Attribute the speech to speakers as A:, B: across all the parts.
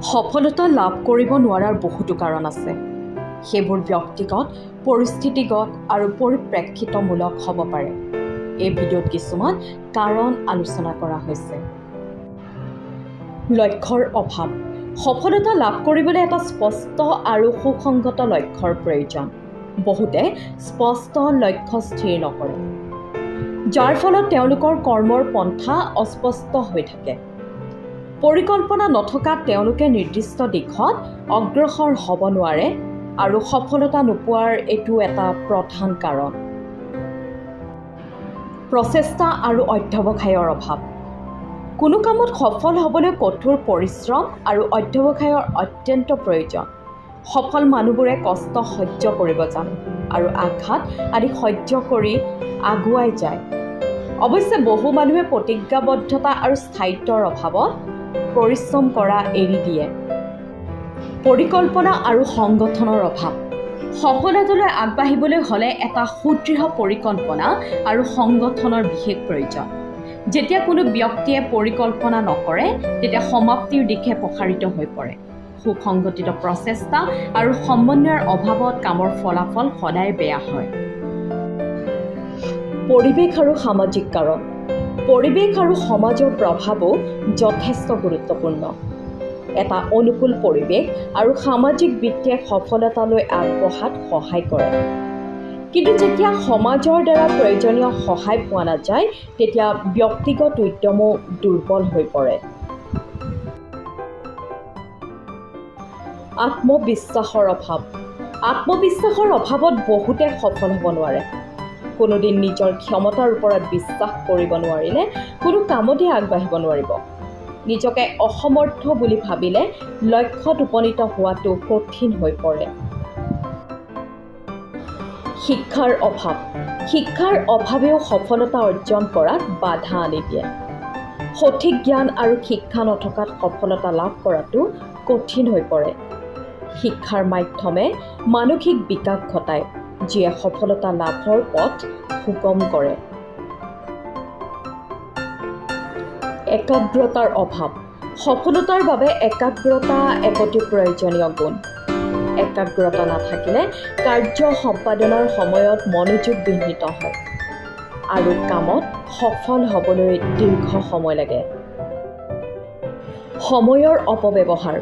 A: সফলতা লাভ কৰিব নোৱাৰাৰ বহুতো কাৰণ আছে। সেইবোৰ ব্যক্তিগত, পৰিস্থিতিগত আৰু পৰিপ্ৰেক্ষিতমূলক হ'ব পাৰে। এই ভিডিঅ'ত কিছুমান কাৰণ আলোচনা কৰা হৈছে। লক্ষ্যৰ অভাৱ। সফলতা লাভ কৰিবলৈ এটা স্পষ্ট আৰু সুসংগত লক্ষ্যৰ প্ৰয়োজন। বহুতে স্পষ্ট লক্ষ্য স্থিৰ নকৰে, যাৰ ফলত তেওঁলোকৰ কৰ্মৰ পন্থা অস্পষ্ট হৈ থাকে। পৰিকল্পনা নথকাত তেওঁলোকে নিৰ্দিষ্ট দিশত অগ্ৰসৰ হ'ব নোৱাৰে আৰু সফলতা নোপোৱাৰ এইটো এটা প্ৰধান কাৰণ। প্ৰচেষ্টা আৰু অধ্যৱসায়ৰ অভাৱ। কোনো কামত সফল হ'বলৈ কঠোৰ পৰিশ্ৰম আৰু অধ্যৱসায়ৰ অত্যন্ত প্ৰয়োজন। সফল মানুহবোৰে কষ্ট সহ্য কৰিব জানে আৰু আঘাত আদি সহ্য কৰি আগুৱাই যায়। অৱশ্যে বহু মানুহে প্ৰতিজ্ঞাবদ্ধতা আৰু স্থায়িত্বৰ অভাৱত পৰিশ্ৰম কৰা এৰি দিয়ে। পৰিকল্পনা আৰু সংগঠনৰ অভাৱ। সফলতালৈ আগবাঢ়িবলৈ হ'লে এটা সুদৃঢ় পৰিকল্পনা আৰু সংগঠনৰ বিশেষ প্ৰয়োজন। যেতিয়া কোনো ব্যক্তিয়ে পৰিকল্পনা নকৰে, তেতিয়া সমাপ্তিৰ দিশে প্ৰসাৰিত হৈ পৰে। সুসংগঠিত প্ৰচেষ্টা আৰু সমন্বয়ৰ অভাৱত কামৰ ফলাফল সদায় বেয়া হয়। পৰিৱেশ আৰু সামাজিক কাৰণ। পৰিৱেশ আৰু সমাজৰ প্ৰভাৱো যথেষ্ট গুৰুত্বপূৰ্ণ। এটা অনুকূল পৰিৱেশ আৰু সামাজিক বৃত্তিয়ে সফলতালৈ আগবঢ়াত সহায় কৰে। কিন্তু যেতিয়া সমাজৰ দ্বাৰা প্ৰয়োজনীয় সহায় পোৱা নাযায়, তেতিয়া ব্যক্তিগত উদ্যমো দুৰ্বল হৈ পৰে। আত্মবিশ্বাসৰ অভাৱ। আত্মবিশ্বাসৰ অভাৱত বহুতে সফল হ'ব নোৱাৰে। কোনোদিন নিজৰ ক্ষমতাৰ ওপৰত বিশ্বাস কৰিব নোৱাৰিলে কোনো কামতে আগবাঢ়িব নোৱাৰিব। নিজকে অসমৰ্থ বুলি ভাবিলে লক্ষ্যত উপনীত হোৱাটো কঠিন হৈ পৰে। শিক্ষাৰ অভাৱ। শিক্ষাৰ অভাৱেও সফলতা অৰ্জন কৰাত বাধা আনি দিয়ে। সঠিক জ্ঞান আৰু শিক্ষা নথকাত সফলতা লাভ কৰাটো কঠিন হৈ পৰে। শিক্ষাৰ মাধ্যমে মানসিক বিকাশ ঘটায়, যিয়ে সফলতা লাভৰ পথ সুগম কৰে। একাগ্ৰতাৰ অভাৱ। সফলতাৰ বাবে একাগ্ৰতা এক অতি প্ৰয়োজনীয় গুণ। একাগ্ৰতা নাথাকিলে কাৰ্য সম্পাদনৰ সময়ত মনোযোগ বিঘ্নিত হয় আৰু কামত সফল হ'বলৈ দীৰ্ঘ সময় লাগে। সময়ৰ অপব্যৱহাৰ।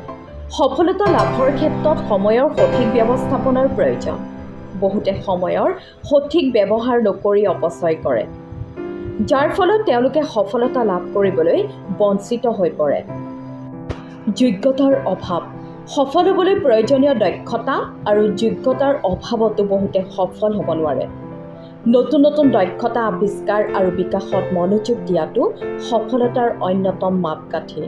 A: সফলতা লাভৰ ক্ষেত্ৰত সময়ৰ সঠিক ব্যৱস্থাপনাৰ প্ৰয়োজন। বহুতে সময়ৰ সঠিক ব্যৱহাৰ নকৰি অপচয় কৰে, যাৰ ফলত তেওঁলোকে সফলতা লাভ কৰিবলৈ বঞ্চিত হৈ পৰে। যোগ্যতাৰ অভাৱ। সফল হ'বলৈ প্ৰয়োজনীয় দক্ষতা আৰু যোগ্যতাৰ অভাৱতো বহুতে সফল হ'ব নোৱাৰে। নতুন নতুন দক্ষতা আৱিষ্কাৰ আৰু বিকাশত মনোযোগ দিয়াটো সফলতাৰ অন্যতম মাপকাঠি।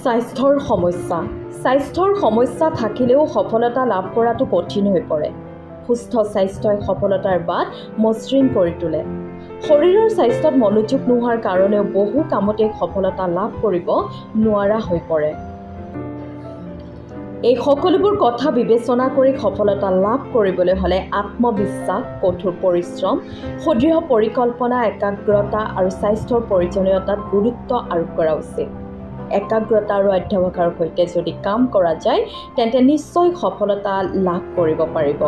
A: স্বাস্থ্যৰ সমস্যা। স্বাস্থ্যৰ সমস্যা থাকিলেও সফলতা লাভ কৰাটো কঠিন হৈ পৰে। সুস্থ স্বাস্থ্যই সফলতাৰ বাট মসৃণ কৰি তোলে। শৰীৰৰ স্বাস্থ্যত মনোযোগ নোহোৱাৰ কাৰণেও বহু কামতে সফলতা লাভ কৰিব নোৱাৰা হৈ পৰে। এই সকলোবোৰ কথা বিবেচনা কৰি সফলতা লাভ কৰিবলৈ হ'লে আত্মবিশ্বাস, কঠোৰ পৰিশ্ৰম, সুদৃঢ় পৰিকল্পনা, একাগ্ৰতা আৰু স্বাস্থ্যৰ প্ৰয়োজনীয়তাত গুৰুত্ব আৰোপ কৰা উচিত। একাগ্ৰতা আৰু অধ্যৱসায়ৰ সৈতে যদি কাম কৰা যায়, তেন্তে নিশ্চয় সফলতা লাভ কৰিব পাৰিব।